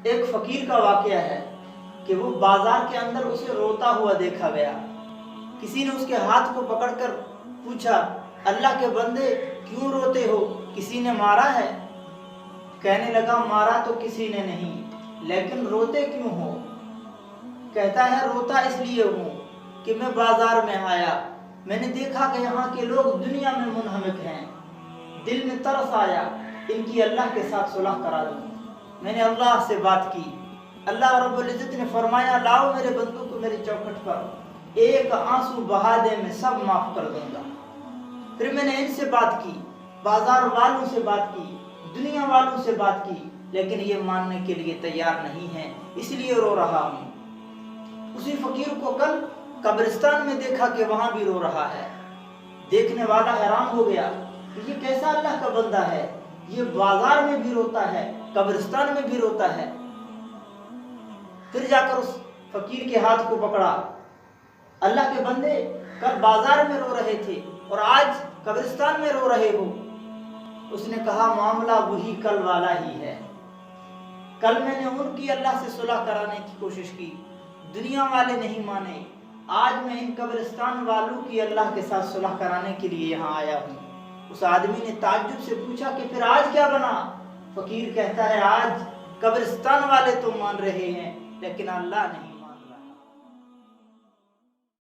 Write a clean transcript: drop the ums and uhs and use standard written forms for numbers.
ایک فقیر کا واقعہ ہے کہ وہ بازار کے اندر اسے روتا ہوا دیکھا گیا۔ کسی نے اس کے ہاتھ کو پکڑ کر پوچھا، اللہ کے بندے کیوں روتے ہو، کسی نے مارا ہے؟ کہنے لگا، مارا تو کسی نے نہیں، لیکن روتے کیوں ہو؟ کہتا ہے، روتا اس لیے ہوں کہ میں بازار میں آیا، میں نے دیکھا کہ یہاں کے لوگ دنیا میں منہمک ہیں، دل میں ترس آیا ان کی اللہ کے ساتھ صلح کرا دوں۔ میں نے اللہ سے بات کی، اللہ رب العزت نے فرمایا، لاؤ میرے بندوں کو میری چوکھٹ پر، ایک آنسو بہا دے میں سب معاف کر دوں گا۔ پھر میں نے ان سے بات کی، بازار والوں سے بات کی، دنیا والوں سے بات کی، لیکن یہ ماننے کے لیے تیار نہیں ہے، اس لیے رو رہا ہوں۔ اسی فقیر کو کل قبرستان میں دیکھا کہ وہاں بھی رو رہا ہے۔ دیکھنے والا حیران ہو گیا کہ یہ کیسا اللہ کا بندہ ہے، یہ بازار میں بھی روتا ہے، قبرستان میں بھی روتا ہے۔ پھر جا کر اس فقیر کے ہاتھ کو پکڑا، اللہ کے بندے کل بازار میں رو رہے تھے اور آج قبرستان میں رو رہے ہو۔ اس نے کہا، معاملہ وہی کل والا ہی ہے، کل میں نے ان کی اللہ سے صلح کرانے کی کوشش کی، دنیا والے نہیں مانے، آج میں ان قبرستان والوں کی اللہ کے ساتھ صلح کرانے کے لیے یہاں آیا ہوں۔ اس آدمی نے تعجب سے پوچھا کہ پھر آج کیا بنا؟ فقیر کہتا ہے، آج قبرستان والے تو مان رہے ہیں لیکن اللہ نہیں۔